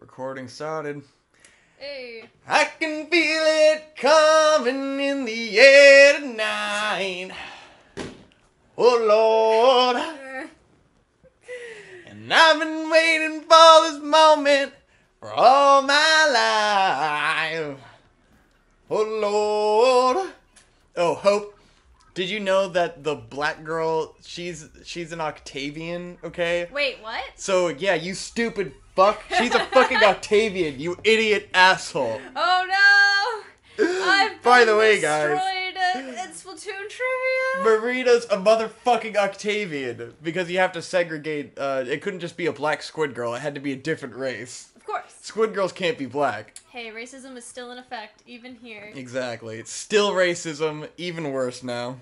Recording started. Hey. I can feel it coming in the air tonight. Oh Lord. And I've been waiting for this moment for all my life. Oh Lord. Oh, Hope. Did you know that the black girl, she's an Octavian, okay? Wait, what? So, yeah, you stupid fuck. She's a fucking Octavian, you idiot asshole. Oh no! I've By been the way, destroyed guys, at Splatoon trivia! Marina's a motherfucking Octavian. Because you have to segregate, it couldn't just be a black squid girl, it had to be a different race. Of course. Squid girls can't be black. Hey, racism is still in effect, even here. Exactly. It's still racism, even worse now.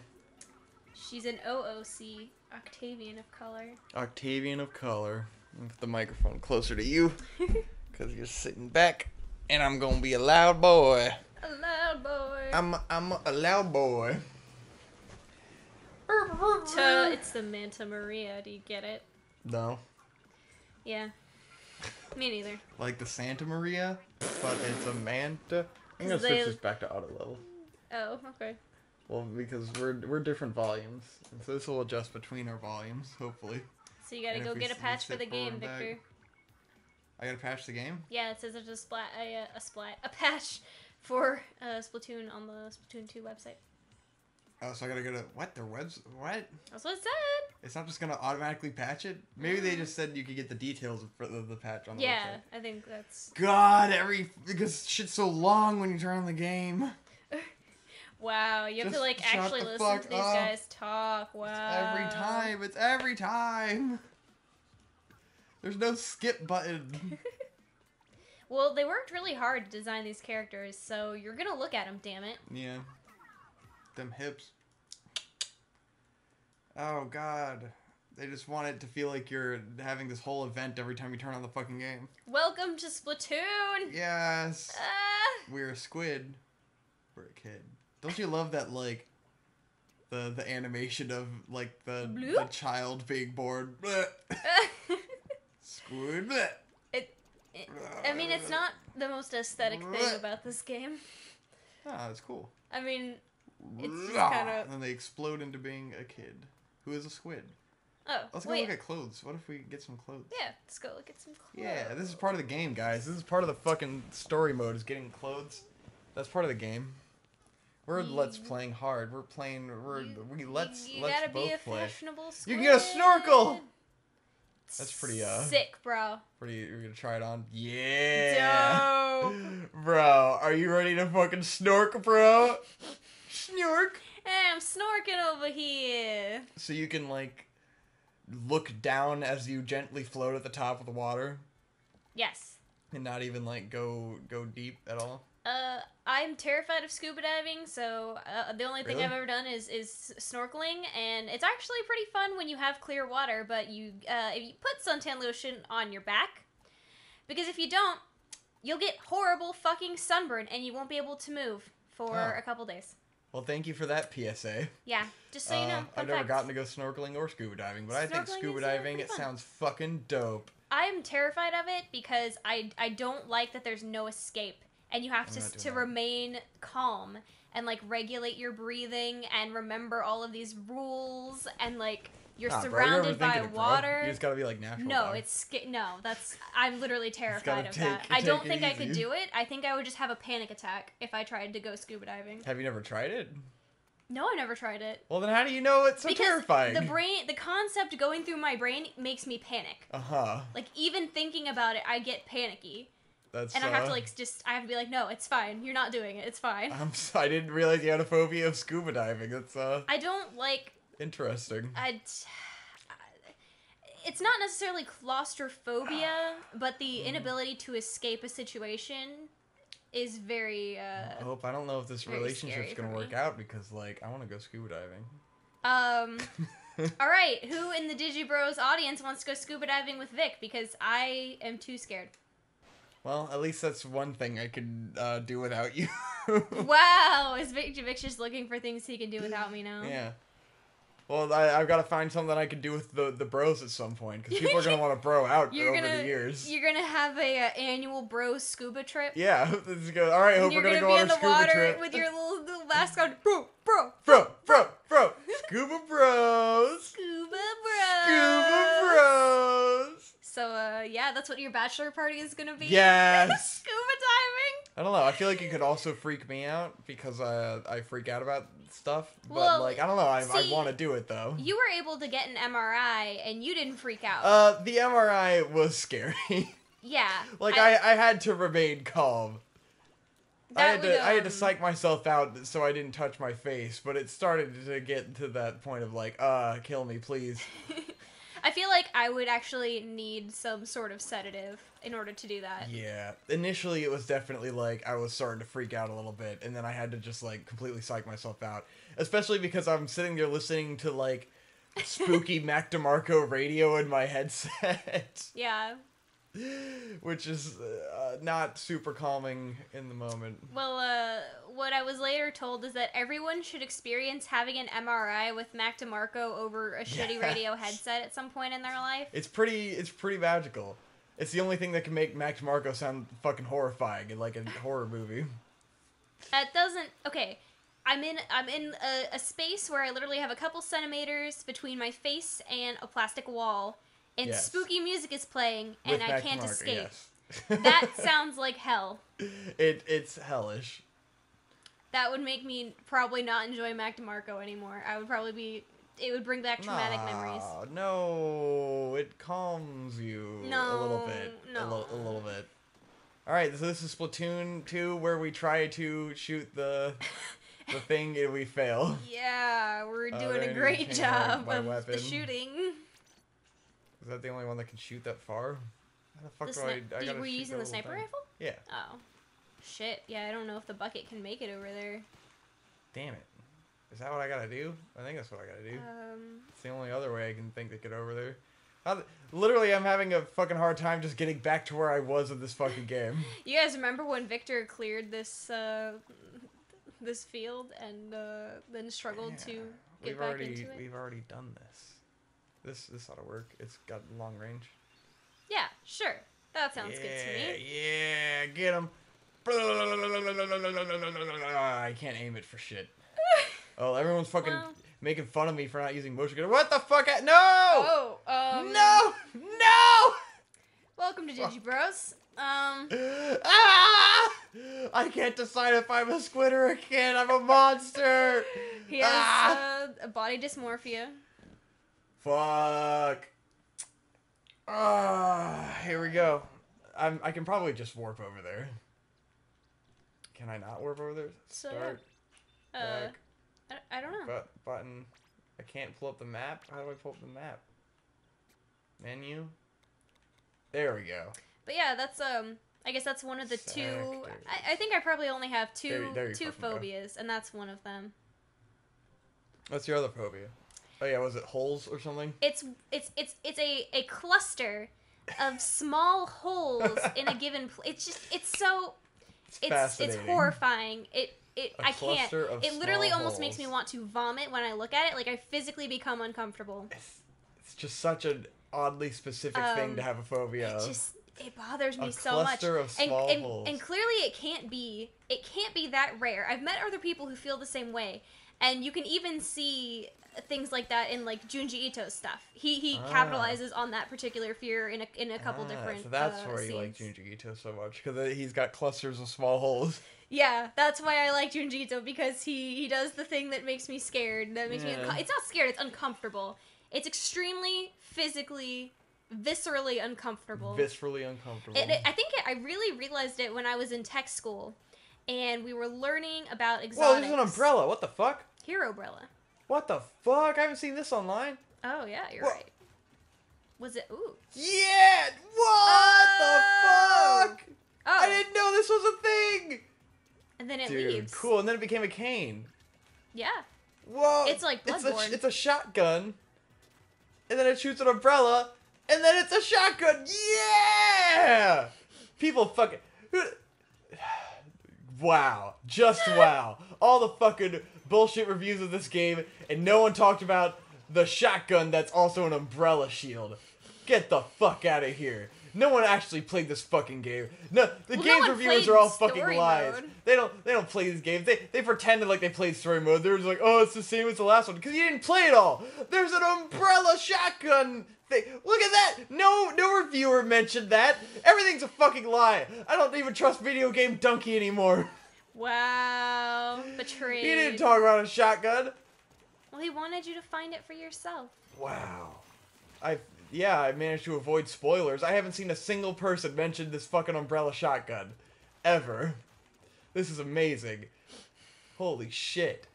She's an OOC, Octavian of color. Octavian of color. With the microphone closer to you. Because you're sitting back. And I'm gonna be a loud boy. A loud boy. I'm a loud boy. It's the Manta Maria, do you get it? No. Yeah. Me neither. Like the Santa Maria, but it's a manta. I'm gonna switch this back to auto level. Oh, okay. Well, because we're different volumes, and so this will adjust between our volumes, hopefully. So you gotta go get a patch for the game, Victor. I gotta patch the game? Yeah, it says there's a patch for Splatoon on the Splatoon 2 website. Oh, so I gotta go to what? Their webs? What? That's what it said. It's not just gonna automatically patch it. Maybe they just said you could get the details of the patch on the website. Yeah, I think that's. God, because shit's so long when you turn on the game. Wow, you have Just to like shut actually the listen fuck to these up. guys talk. Wow. It's every time. There's no skip button. Well, they worked really hard to design these characters, so you're gonna look at them, damn it. Yeah. Them hips. Oh god. They just want it to feel like you're having this whole event every time you turn on the fucking game. Welcome to Splatoon! Yes. We're a squid. We're a kid. Don't you love that, like, the animation of, like, the child being born? Squid. I mean, it's not the most aesthetic thing about this game. Ah, it's cool. I mean, it's just kind of... And then they explode into being a kid who is a squid. Oh, Let's go look at clothes. What if we get some clothes? Yeah, let's go look at some clothes. Yeah, this is part of the game, guys. This is part of the fucking story mode, is getting clothes. That's part of the game. We're let's playing hard. We're playing. Let's gotta both be a play. fashionable squid. You can get a snorkel. That's pretty sick, bro. Pretty. You're gonna try it on. Yeah. Dope. Bro, are you ready to fucking snork, bro? Snork. Hey, I'm snorking over here. So you can like look down as you gently float at the top of the water. Yes. And not even like go deep at all. I'm terrified of scuba diving, so the only thing Really? I've ever done is snorkeling, and it's actually pretty fun when you have clear water, but if you put suntan lotion on your back, because if you don't, you'll get horrible fucking sunburn, and you won't be able to move for a couple days. Well, thank you for that PSA. Yeah, just so you know. I've never gotten to go snorkeling or scuba diving, but I think scuba diving, it sounds fucking dope. I'm terrified of it because I don't like that there's no escape. And you have to remain calm and, like, regulate your breathing and remember all of these rules and, like, you're surrounded by water. You just gotta be, like, natural. No, I'm literally terrified of that. I don't think I could do it. I think I would just have a panic attack if I tried to go scuba diving. Have you never tried it? No, I never tried it. Well, then how do you know it's so terrifying? The concept going through my brain makes me panic. Uh-huh. Like, even thinking about it, I get panicky. That's, and I have to I have to be like, no, it's fine. You're not doing it. It's fine. I didn't realize you had a phobia of scuba diving. That's I don't like. Interesting. It's not necessarily claustrophobia, but the inability to escape a situation is very. I hope. I don't know if this relationship's gonna work out because, like, I want to go scuba diving. All right. Who in the DigiBros audience wants to go scuba diving with Vic? Because I am too scared. Well, at least that's one thing I can do without you. Wow, is Vic's just looking for things he can do without me now? Yeah. Well, I've got to find something I can do with the bros at some point, because people are going to want to bro out over the years. You're going to have a annual bro scuba trip? Yeah. Let's go. All right, Hope, we're going to go on a scuba trip. With your little mask on. Bro. Scuba bros. Scuba bros. So, yeah, that's what your bachelor party is going to be? Yes. Scuba diving. I don't know. I feel like it could also freak me out because I freak out about stuff. But, well, like, I don't know. I want to do it, though. You were able to get an MRI, and you didn't freak out. The MRI was scary. Yeah. Like, I had to remain calm. I had to psych myself out so I didn't touch my face, but it started to get to that point of, like, kill me, please. I feel like I would actually need some sort of sedative in order to do that. Yeah. Initially, it was definitely like I was starting to freak out a little bit, and then I had to just like completely psych myself out. Especially because I'm sitting there listening to like spooky Mac DeMarco radio in my headset. Yeah. Which is not super calming in the moment. Well, what I was later told is that everyone should experience having an MRI with Mac DeMarco over a shitty radio headset at some point in their life. It's pretty magical. It's the only thing that can make Mac DeMarco sound fucking horrifying in like a horror movie. That doesn't... Okay, I'm in a space where I literally have a couple centimeters between my face and a plastic wall. And spooky music is playing, and I can't escape. Yes. That sounds like hell. It's hellish. That would make me probably not enjoy Mac DeMarco anymore. I would probably be... It would bring back traumatic memories. No, it calms you a little bit. No. A little bit. Alright, so this is Splatoon 2, where we try to shoot the thing and we fail. Yeah, we're doing a great job of the shooting. Is that the only one that can shoot that far? How the fuck do I gotta Were you using the sniper rifle? Yeah. Oh. Shit, yeah, I don't know if the bucket can make it over there. Damn it. Is that what I gotta do? I think that's what I gotta do. It's the only other way I can think to get over there. Literally, I'm having a fucking hard time just getting back to where I was in this fucking game. You guys remember when Victor cleared this this field and then struggled to get back into it? We've already done this. This ought to work. It's got long range. Yeah, sure. That sounds good to me. Yeah, get him. I can't aim it for shit. Oh, everyone's fucking making fun of me for not using motion control. What the fuck? No! No! Welcome to Digi Bros. I can't decide if I'm a squid or a kid. I'm a monster. He has a body dysmorphia. Fuck. Here we go. I can probably just warp over there. Can I not warp over there? Start. Back. I don't know. Button. I can't pull up the map. How do I pull up the map? Menu. There we go. But yeah, that's I guess that's one of the two. I think I probably only have two phobias, and that's one of them. What's your other phobia? Oh yeah, was it holes or something? It's a cluster of small holes in a given place. It's horrifying. I can't. It literally almost makes me want to vomit when I look at it. Like I physically become uncomfortable. It's just such an oddly specific thing to have a phobia of. It bothers me so much. A cluster of small holes. And clearly it can't be that rare. I've met other people who feel the same way, and you can even see things like that in like Junji Ito's stuff. He capitalizes on that particular fear in a couple different so that's why you like Junji Ito so much, because he's got clusters of small holes. Yeah, that's why I like Junji Ito, because he does the thing that makes me scared. That makes me it's not scared, it's uncomfortable. It's extremely physically, viscerally uncomfortable. I think I really realized it when I was in tech school, and we were learning about exotics. Whoa, there's an umbrella. What the fuck? Hero umbrella. What the fuck? I haven't seen this online. Oh, yeah, you're right. Was it? Ooh. Yeah! What the fuck? Oh. I didn't know this was a thing! And then it leaves. Cool, and then it became a cane. Yeah. Whoa! It's like Bloodborne. It's a shotgun, and then it shoots an umbrella, and then it's a shotgun! Yeah! People fucking... Wow. Just wow. All the fucking bullshit reviews of this game, and no one talked about the shotgun that's also an umbrella shield. Get the fuck out of here. No one actually played this fucking game. No, the games reviewers are all fucking lies. They don't play these games. They pretended like they played story mode. They're just like, oh, it's the same as the last one because you didn't play it all. There's an umbrella shotgun thing. Look at that. No reviewer mentioned that. Everything's a fucking lie. I don't even trust Video Game Donkey anymore. Wow, betrayed. He didn't talk about a shotgun. Well, he wanted you to find it for yourself. Wow. I managed to avoid spoilers. I haven't seen a single person mention this fucking umbrella shotgun. Ever. This is amazing. Holy shit.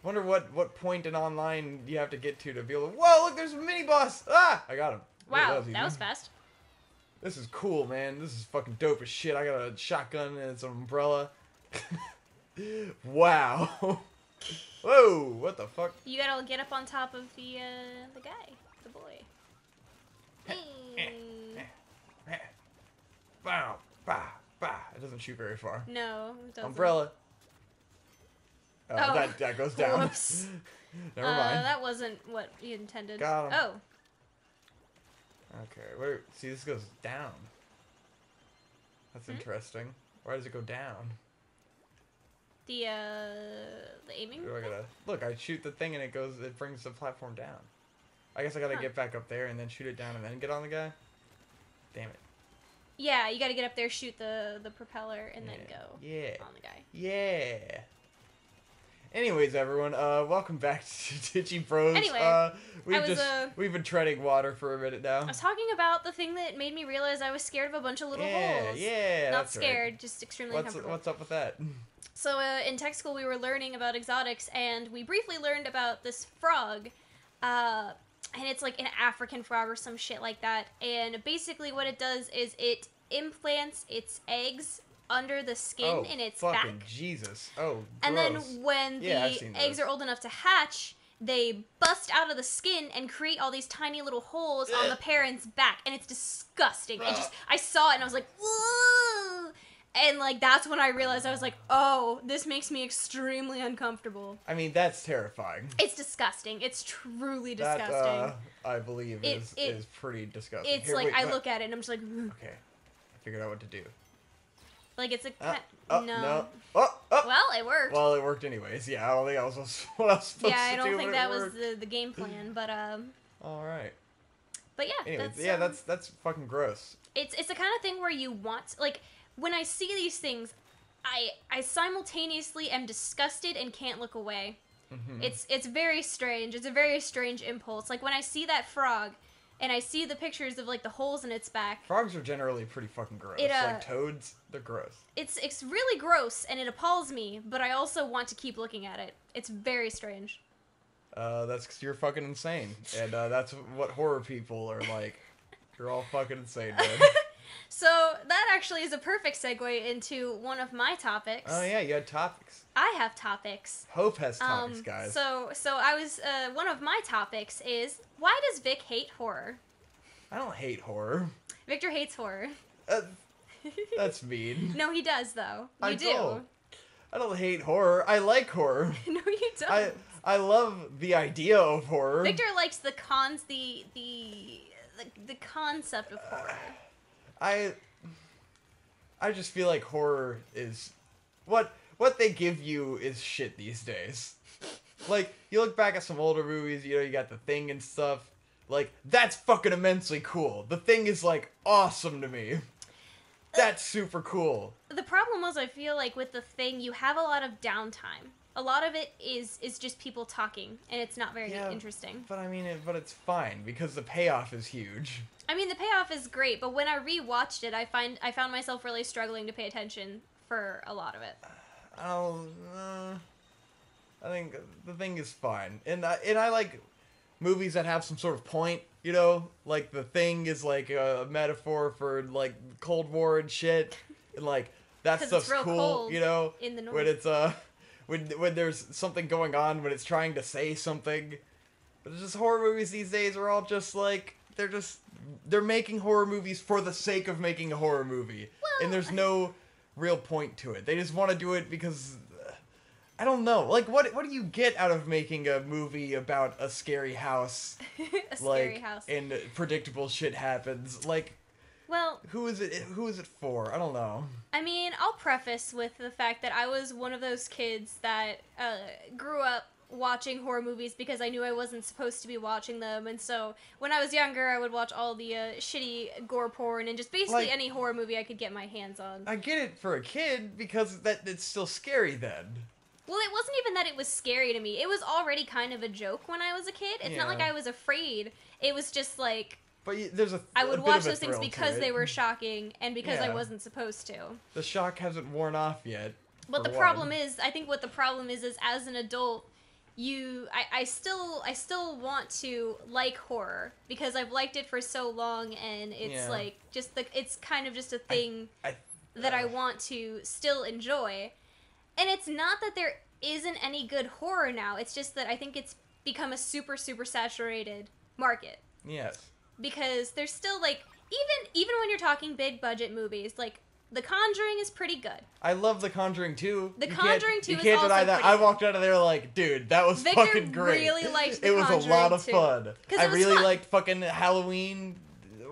Wonder what point in online you have to get to be able to... Whoa, look, there's a mini-boss! Ah! I got him. Wow, that was fast. This is cool, man. This is fucking dope as shit. I got a shotgun and it's an umbrella. Wow. Whoa, what the fuck? You gotta get up on top of the guy, the boy. Bow, bah, bah. It doesn't shoot very far. No, it doesn't. Umbrella. Oh, that goes down. Whoops. Never mind. That wasn't what you intended. Got him. Oh. Okay, wait. See, this goes down. That's interesting. Why does it go down? The aiming? Look, I shoot the thing and it brings the platform down. I guess I gotta get back up there and then shoot it down and then get on the guy? Damn it. Yeah, you gotta get up there, shoot the propeller, and then go on the guy. Yeah. Anyways, everyone, welcome back to Ditchy Bros. Anyway, we've been treading water for a minute now. I was talking about the thing that made me realize I was scared of a bunch of little holes. Yeah, Not scared, just extremely uncomfortable. What's up with that? So in tech school, we were learning about exotics, and we briefly learned about this frog. And it's like an African frog or some shit like that. And basically what it does is it implants its eggs under the skin in its back. Jesus. Oh, gross. And then when the eggs are old enough to hatch, they bust out of the skin and create all these tiny little holes on the parent's back. And it's disgusting. I saw it and I was like, whoa! And, like, that's when I realized, I was like, oh, this makes me extremely uncomfortable. I mean, that's terrifying. It's disgusting. It's truly disgusting. That, I believe, is pretty disgusting. It's I look at it and I'm just like, ugh. Okay. I figured out what to do. Like, it's a... no. Oh! Well, it worked. Well, it worked anyways. Yeah, I don't think I was what I was supposed to do. Yeah, I don't think that was the game plan, but, Alright. But yeah, anyways, that's fucking gross. It's the kind of thing where you want... Like, when I see these things, I simultaneously am disgusted and can't look away. Mm-hmm. It's very strange. It's a very strange impulse. Like, when I see that frog, and I see the pictures of, like, the holes in its back... Frogs are generally pretty fucking gross. Like, toads, they're gross. It's really gross, and it appalls me, but I also want to keep looking at it. It's very strange. That's 'cause you're fucking insane. And, that's what horror people are like. You're all fucking insane, man. So, that actually is a perfect segue into one of my topics. Oh, yeah, you had topics. I have topics. Hope has topics, guys. So I was, one of my topics is, why does Vic hate horror? I don't hate horror. Victor hates horror. That's mean. No, he does, though. You do. Don't. I don't hate horror. I like horror. No, you don't. I love the idea of horror. Victor likes the concept of horror. I just feel like horror is what they give you is shit these days. Like, you look back at some older movies, you know, you got The Thing and stuff. Like, that's fucking immensely cool. The Thing is, like, awesome to me. That's super cool. The problem was, I feel like with The Thing, you have a lot of downtime. A lot of it is just people talking, and it's not very interesting. But I mean, but it's fine because the payoff is huge. I mean, the payoff is great, but when I rewatched it, I found myself really struggling to pay attention for a lot of it. I think The Thing is fine, and I like movies that have some sort of point. You know, like The Thing is like a metaphor for like Cold War and shit, and like that stuff's cool. You know, in the north. When it's when there's something going on, when it's trying to say something. But it's just horror movies these days are all just like they're making horror movies for the sake of making a horror movie, and there's no real point to it. They just want to do it because I don't know. Like, what do you get out of making a movie about a scary house? A scary house. And predictable shit happens. Like, well, who is it for? I don't know. I mean, I'll preface with the fact that I was one of those kids that grew up watching horror movies because I knew I wasn't supposed to be watching them, and so when I was younger, I would watch all the shitty gore porn and just basically any horror movie I could get my hands on. I get it for a kid because it's still scary then. Well, it wasn't even that it was scary to me. It was already kind of a joke when I was a kid. It's not like I was afraid. It was just like... But there's I would watch those things because they were shocking and because I wasn't supposed to. The shock hasn't worn off yet. But the problem is, I think what the problem is as an adult, I still want to like horror because I've liked it for so long, and it's like it's kind of just a thing that I want to still enjoy. And it's not that there isn't any good horror now. It's just that I think it's become a super, super saturated market. Yes. Because there's still, like, even when you're talking big budget movies, like, The Conjuring is pretty good. I love The Conjuring 2. The Conjuring 2 is also pretty good. You can't deny that. I walked out of there like, dude, that was fucking great. Victor really liked The Conjuring 2. It was a lot of fun. I really liked fucking Halloween...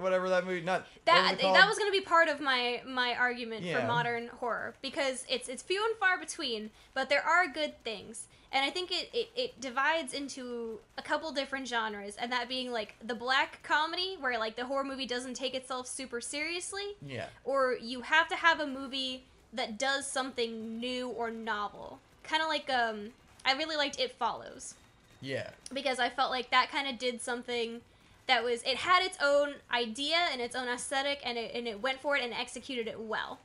whatever that movie, not that was going to be part of my argument for modern horror, because it's few and far between, but there are good things, and I think it divides into a couple different genres, and that being like the black comedy where like the horror movie doesn't take itself super seriously, or you have to have a movie that does something new or novel, kind of like I really liked It Follows, because I felt like that kind of did something that was, it had its own idea and its own aesthetic, and it went for it and executed it well.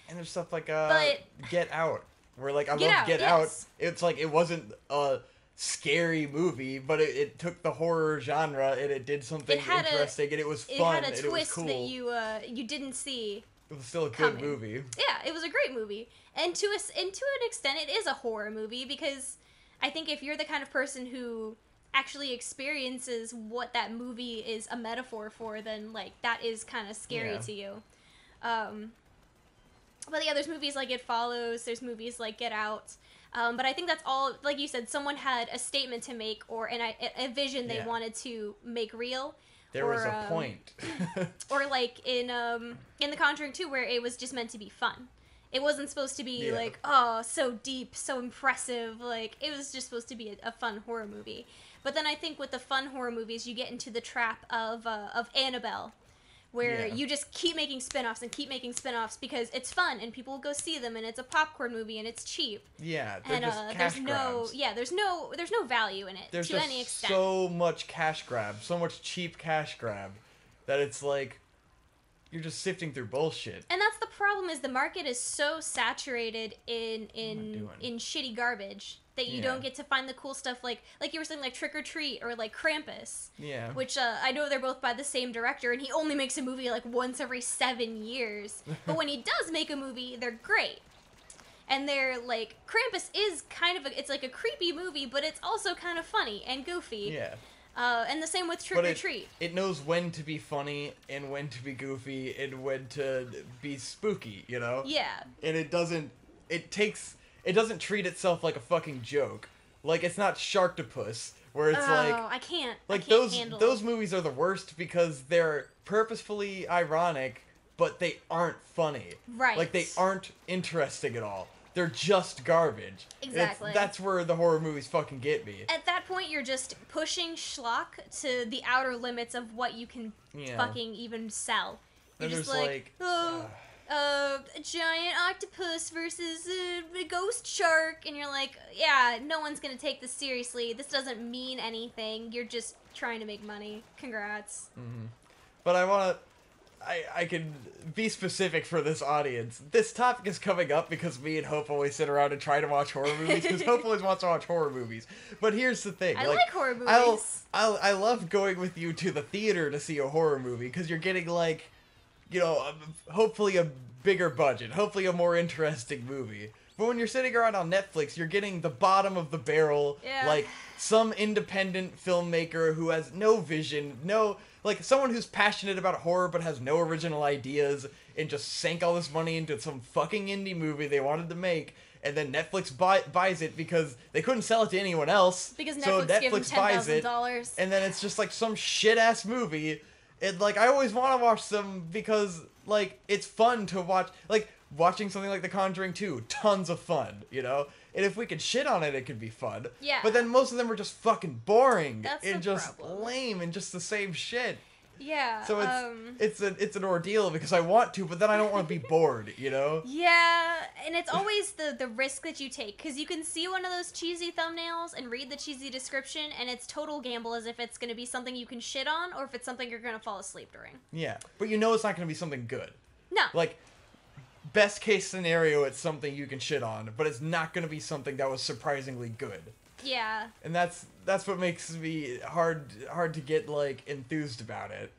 And there's stuff like Get Out, where like I love Get Out. It's like it wasn't a scary movie, but it took the horror genre and it did something interesting, and it was fun. It had a twist that you didn't see. It was still a good movie. Yeah, it was a great movie, and to an extent, it is a horror movie, because I think if you're the kind of person who actually experiences what that movie is a metaphor for, then like that is kind of scary to you. But yeah, there's movies like It Follows, there's movies like Get Out, but I think that's all, like you said, someone had a statement to make, or a vision they wanted to make real. There was a point. Or like in The Conjuring 2, where it was just meant to be fun. It wasn't supposed to be like, oh, so deep, so impressive. Like, it was just supposed to be a fun horror movie. But then I think with the fun horror movies, you get into the trap of Annabelle, where you just keep making spin-offs and keep making spin-offs because it's fun and people will go see them, and it's a popcorn movie and it's cheap. Yeah, they're just cash grabs. There's no value in it to any extent. There's so much cash grab, so much cheap cash grab, that it's like you're just sifting through bullshit. And that's the problem, is the market is so saturated in shitty garbage that you don't get to find the cool stuff like you were saying, like Trick or Treat or like Krampus. Yeah. Which I know they're both by the same director, and he only makes a movie like once every 7 years. But when he does make a movie, they're great. And they're like, Krampus is kind of it's like a creepy movie, but it's also kind of funny and goofy. Yeah. And the same with Trick or Treat. It knows when to be funny and when to be goofy and when to be spooky, you know? Yeah. And it doesn't treat itself like a fucking joke. Like, it's not Sharktopus, where it's I can't handle those movies are the worst because they're purposefully ironic, but they aren't funny. Right. Like, they aren't interesting at all. They're just garbage. Exactly. That's where the horror movies fucking get me. At that point, you're just pushing schlock to the outer limits of what you can fucking even sell. You're just like, a giant octopus versus a ghost shark, and you're like, yeah, no one's gonna take this seriously. This doesn't mean anything. You're just trying to make money. Congrats. Mm-hmm. But I can be specific for this audience. This topic is coming up because me and Hope always sit around and try to watch horror movies, because Hope always wants to watch horror movies. But here's the thing. I like horror movies. I love going with you to the theater to see a horror movie, because you're getting, like, you know, hopefully a bigger budget, hopefully a more interesting movie. But when you're sitting around on Netflix, you're getting the bottom of the barrel, Yeah. like some independent filmmaker who has no vision, like someone who's passionate about horror but has no original ideas and just sank all this money into some fucking indie movie they wanted to make. And then Netflix buys it because they couldn't sell it to anyone else. Because so Netflix gave them buys it, $10,000. and then it's just like some shit ass movie. And like I always want to watch them because like it's fun to watch. Like watching something like The Conjuring 2, tons of fun, you know. And if we could shit on it, it could be fun. Yeah. But then most of them are just fucking boring That's and the just problem. lame and just the same shit. Yeah. So it's an ordeal because I want to, but then I don't want to be bored, you know? Yeah, and it's always the risk that you take, because you can see one of those cheesy thumbnails and read the cheesy description, and it's total gamble as if it's going to be something you can shit on, or if it's something you're going to fall asleep during. Yeah, but you know it's not going to be something good. No. Like, best case scenario, it's something you can shit on, but it's not going to be something that was surprisingly good. Yeah. And that's what makes me hard to get, like, enthused about it.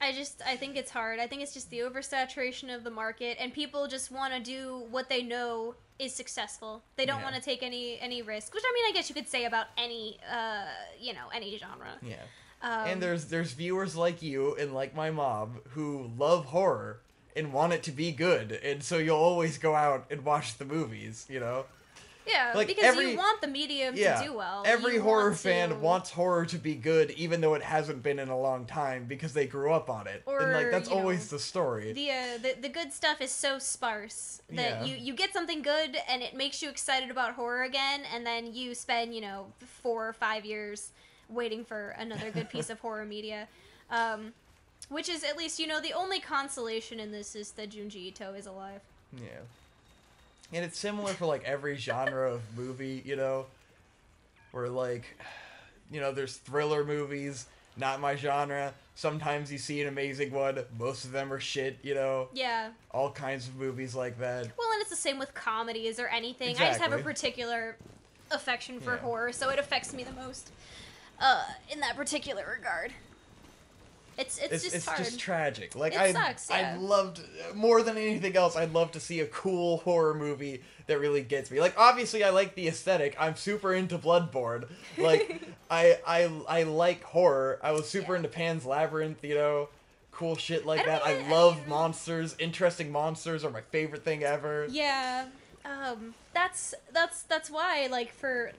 I think it's hard. I think it's just the oversaturation of the market, and people just want to do what they know is successful. They don't want to take any risk, which I mean, I guess you could say about any any genre. Yeah. And there's viewers like you and like my mom who love horror and want it to be good, and so you'll always go out and watch the movies, you know? Yeah, like because you want the medium to do well. Every You horror want fan wants horror to be good, even though it hasn't been in a long time, because they grew up on it. And like that's always the story. The good stuff is so sparse that you get something good and it makes you excited about horror again, and then you spend 4 or 5 years waiting for another good piece of horror media. Which is at least the only consolation in this is that Junji Ito is alive. Yeah. And it's similar for, like, every genre of movie, where, like, there's thriller movies, not my genre. Sometimes you see an amazing one. Most of them are shit, Yeah. All kinds of movies like that. Well, and it's the same with comedies or anything. Exactly. I just have a particular affection for horror, so it affects me the most in that particular regard. It's just hard. It's just tragic. Like it sucks, yeah. I'd loved more than anything else. I'd love to see a cool horror movie that really gets me. Like obviously, I like the aesthetic. I'm super into Bloodborne. Like I like horror. I was super into Pan's Labyrinth. Cool shit like that. I love monsters. Interesting monsters are my favorite thing ever. Yeah. That's why like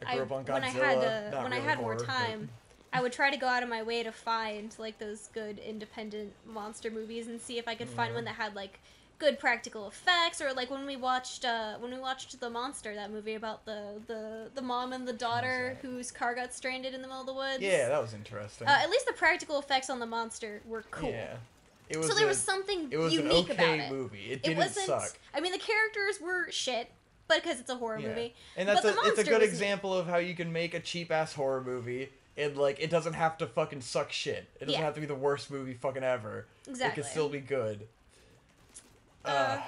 I grew up on when Godzilla, I had more time. I would try to go out of my way to find like those good independent monster movies and see if I could find one that had like good practical effects, or like when we watched The Monster, that movie about the mom and the daughter whose car got stranded in the middle of the woods. Yeah, that was interesting. At least the practical effects on the monster were cool. Yeah. So there was something unique about it. It was an okay movie. It didn't suck. I mean, the characters were shit, but because it's a horror movie. And it's a good example of how you can make a cheap ass horror movie. And, like, it doesn't have to fucking suck shit. It doesn't have to be the worst movie fucking ever. Exactly. It can still be good. But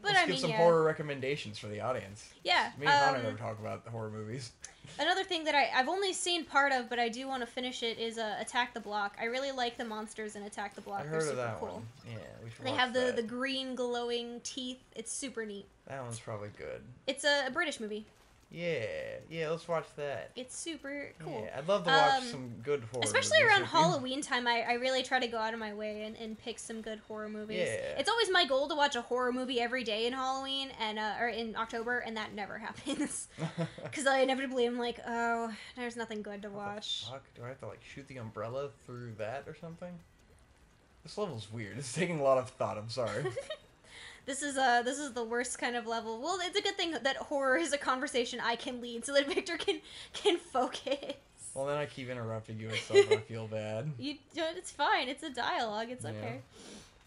let's give some horror recommendations for the audience. Yeah. Me and Connor never talk about the horror movies. Another thing that I've only seen part of, but I do want to finish it, is Attack the Block. I really like the monsters in Attack the Block. I heard They're of super that cool. one. Yeah, we should They watch have that. the green glowing teeth. It's super neat. That one's probably good. It's a British movie. Yeah, let's watch that. It's super cool. Yeah, I'd love to watch some good horror especially movies. around Halloween time, I really try to go out of my way and pick some good horror movies. Yeah. It's always my goal to watch a horror movie every day in Halloween and or in October, and that never happens. Because I inevitably am like, oh, there's nothing good to watch. What the fuck? Do I have to like shoot the umbrella through that or something? This level's weird. It's taking a lot of thought. I'm sorry. This is the worst kind of level. Well, it's a good thing that horror is a conversation I can lead, so that Victor can focus. Well, then I keep interrupting you and stuff, and I feel bad. It's fine. It's a dialogue. It's okay.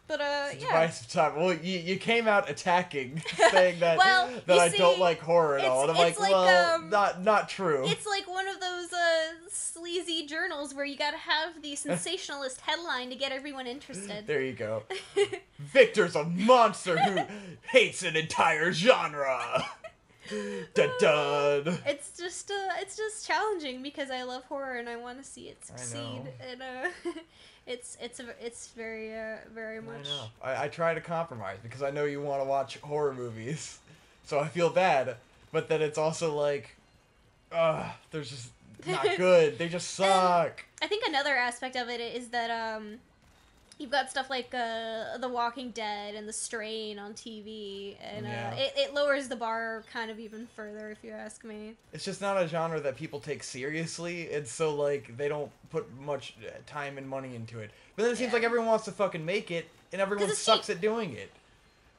But it's a waste of time. Well, you came out attacking, saying that I don't like horror at all, and I'm like, well, not true. It's like one of those sleazy journals where you gotta have the sensationalist headline to get everyone interested. There you go. Victor's a monster who hates an entire genre. Dun dun. It's just challenging because I love horror and I want to see it succeed. And it's very very much. I know. I try to compromise because I know you want to watch horror movies, So I feel bad, but then it's also like, they're just not good. They just suck. I think another aspect of it is that you've got stuff like The Walking Dead and The Strain on TV, and it lowers the bar kind of even further, if you ask me. It's just not a genre that people take seriously, and so, like, they don't put much time and money into it. But then it seems like everyone wants to fucking make it, and everyone sucks at doing it.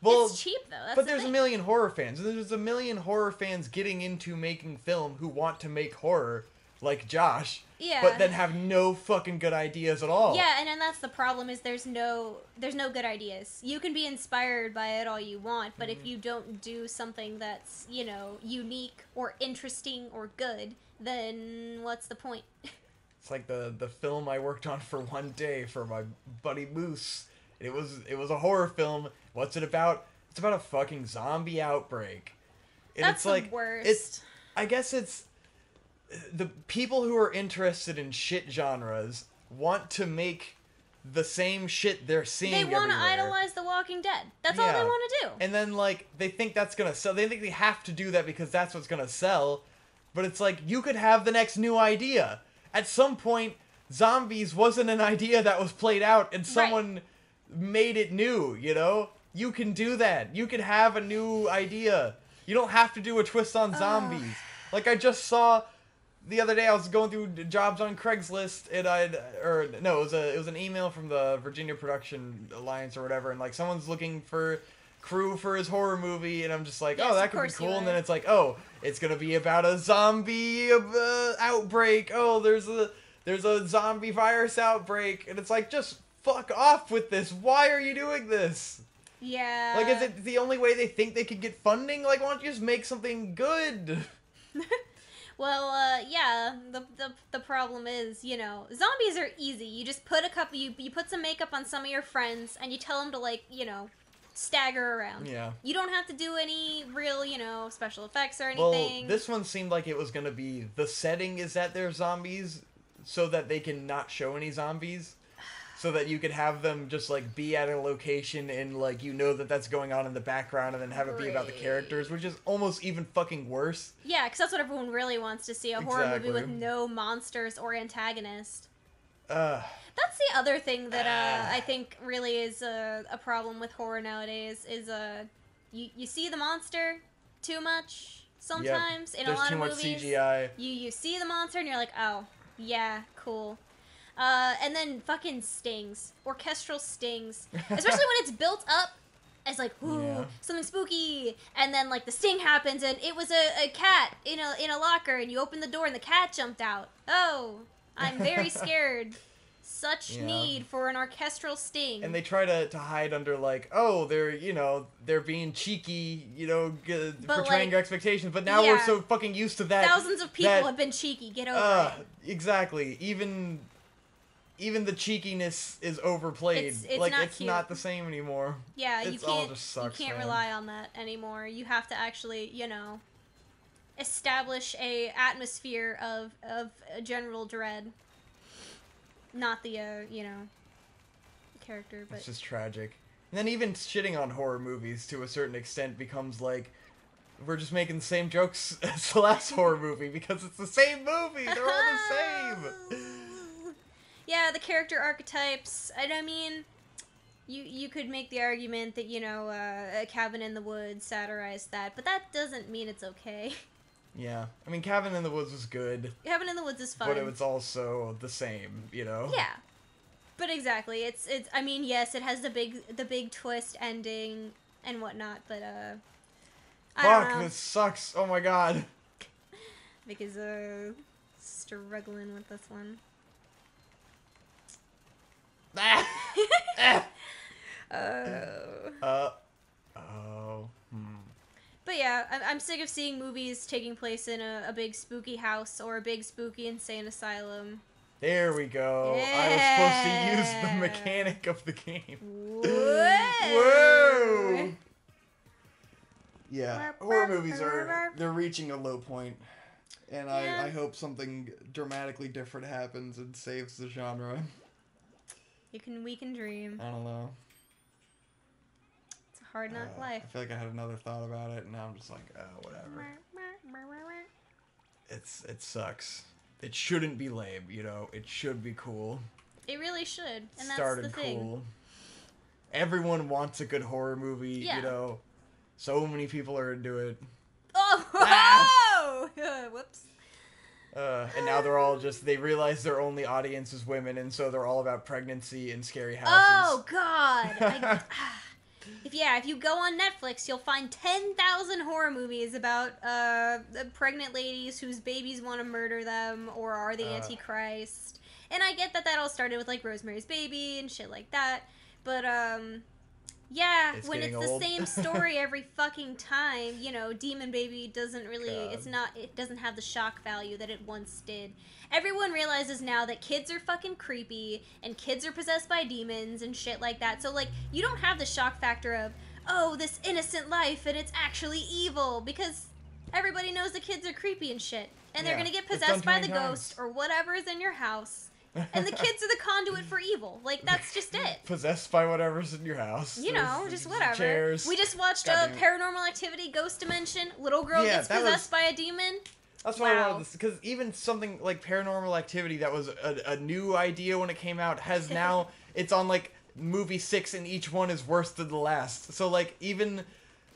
Well, it's cheap, though. That's but the there's thing. a million horror fans, and there's a million horror fans getting into making film who want to make horror, like Josh. Yeah. But then have no fucking good ideas at all. Yeah, and then that's the problem is there's no good ideas. You can be inspired by it all you want, but if you don't do something that's, you know, unique or interesting or good, then what's the point? It's like the film I worked on for one day for my buddy Moose. It was a horror film. What's it about? It's about a fucking zombie outbreak. And That's it's the like worst. I guess it's the people who are interested in shit genres want to make the same shit they're seeing They want to everywhere. idolize The Walking Dead. That's all they want to do. And then, like, they think that's gonna sell. They think they have to do that because that's what's gonna sell. But it's like, you could have the next new idea. At some point, zombies wasn't an idea that was played out, and someone made it new, you know? You can do that. You can have a new idea. You don't have to do a twist on zombies. Like, I just saw... The other day I was going through jobs on Craigslist, and it was an email from the Virginia Production Alliance or whatever, and like someone's looking for crew for his horror movie, and I'm just like, Yes, oh, that of could be course you cool, and are. then it's like, oh, it's gonna be about a zombie outbreak. Oh, there's a zombie virus outbreak, and it's like, just fuck off with this. Why are you doing this? Yeah. Like, is it the only way they think they could get funding? Like, why don't you just make something good? Well, yeah, the problem is, you know, zombies are easy. You just put you put some makeup on some of your friends, and you tell them to, like, you know, stagger around. Yeah. You don't have to do any real, you know, special effects or Well, anything. this one seemed like it was gonna be, the setting is that they're zombies, so that they can not show any zombies. So that you could have them just, like, be at a location and, like, you know that that's going on in the background, and then have it be about the characters, which is almost even fucking worse. Yeah, because that's what everyone really wants to see, a horror movie with no monsters or antagonist. That's the other thing that I think really is a problem with horror nowadays, is you see the monster too much sometimes in a lot of movies. There's too much CGI. You see the monster and you're like, oh, yeah, cool. And then fucking stings. Orchestral stings. Especially when it's built up as like, ooh, something spooky. And then like the sting happens and it was a cat in a locker, and you open the door and the cat jumped out. Oh, I'm very scared. Such need for an orchestral sting. And they try to hide under, like, oh, they're being cheeky, portraying your expectations. But now we're so fucking used to that. Thousands of people have been cheeky. Get over it. Exactly. Even the cheekiness is overplayed. It's not the same anymore. Yeah, you can't rely on that anymore. You have to actually, you know, establish a atmosphere of general dread. Not the character, but it's just tragic. And then even shitting on horror movies to a certain extent becomes like, we're just making the same jokes as the last horror movie because it's the same movie. They're all the same. Yeah, the character archetypes. And I mean, you could make the argument that, you know, A Cabin in the Woods satirized that, but that doesn't mean it's okay. Yeah. I mean, Cabin in the Woods was good. Cabin in the Woods is fun. But it was also the same, you know? Yeah. But exactly. It's I mean, yes, it has the big twist ending and whatnot, but I don't know. This sucks. Oh my god. Because struggling with this one. But yeah, I'm sick of seeing movies taking place in a big spooky house or a big spooky insane asylum. There we go. Yeah. I was supposed to use the mechanic of the game. Whoa! Yeah, horror movies they're reaching a low point. And I hope something dramatically different happens and saves the genre. We can dream. I don't know. It's a hard knock life. I feel like I had another thought about it, and now I'm just like, oh, whatever. It sucks. It shouldn't be lame, you know? It should be cool. It really should, and Started that's the thing. cool. Everyone wants a good horror movie, you know? So many people are into it. Oh! Ah! Whoops. And now they're all just, they realize their only audience is women, and so they're all about pregnancy and scary houses. Oh, God! If you go on Netflix, you'll find 10,000 horror movies about pregnant ladies whose babies want to murder them or are the Antichrist. And I get that all started with, like, Rosemary's Baby and shit like that. But, yeah, it's when it's old. the same story every fucking time, you know, Demon Baby doesn't really, it doesn't have the shock value that it once did. Everyone realizes now that kids are fucking creepy, and kids are possessed by demons and shit like that. So, like, you don't have the shock factor of, oh, this innocent life, and it's actually evil, because everybody knows the kids are creepy and shit. And they're gonna get possessed by the ghost, or whatever is in your house. And the kids are the conduit for evil. Like, that's just it. Possessed by whatever's in your house. You know, just whatever. Chairs. We just watched Paranormal Activity Ghost Dimension. Little girl gets possessed by a demon. That's why I wanted this. Because even something like Paranormal Activity that was a new idea when it came out has now, it's on, like, movie 6 and each one is worse than the last. So, like, even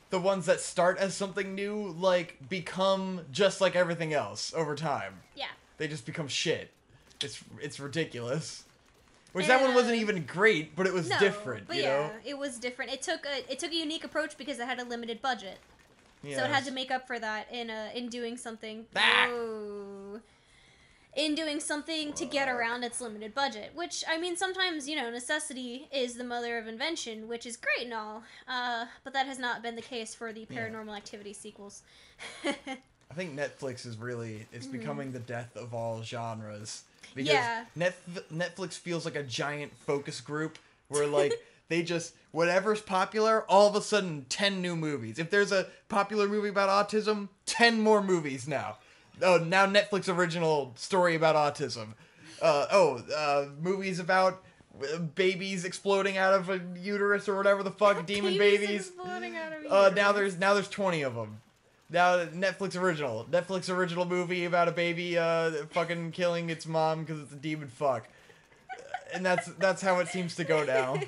the ones that start as something new, like, become just like everything else over time. Yeah. They just become shit. It's ridiculous. Which that one wasn't even great, but it was different, but you know? it was different. It took a unique approach because it had a limited budget. Yes. So it had to make up for that in doing something. In doing something to get around its limited budget. Which, I mean, sometimes, you know, necessity is the mother of invention, which is great and all. But that has not been the case for the Paranormal Activity sequels. I think Netflix is really, it's becoming the death of all genres. Because Netflix feels like a giant focus group where, like, they just, whatever's popular, all of a sudden, 10 new movies. If there's a popular movie about autism, 10 more movies now. Oh, now Netflix original story about autism. Movies about babies exploding out of a uterus or whatever the fuck, demon babies. Exploding out of a uterus. Now there's 20 of them. Now, Netflix original movie about a baby fucking killing its mom because it's a demon fuck. And that's how it seems to go now.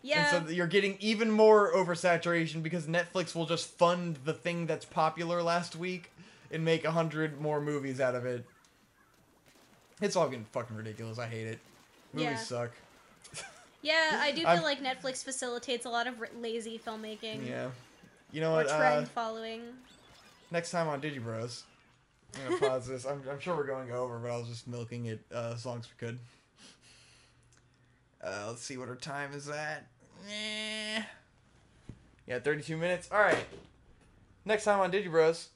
Yeah. And so you're getting even more oversaturation because Netflix will just fund the thing that's popular last week and make 100 more movies out of it. It's all getting fucking ridiculous. I hate it. Movies suck. Yeah, I do feel like Netflix facilitates a lot of lazy filmmaking. Yeah. You know or what? trend following. Next time on Digibros, I'm gonna pause this. I'm sure we're going over, but I was just milking it as long as we could. Let's see what our time is at. Yeah, 32 minutes. All right. Next time on Digibros,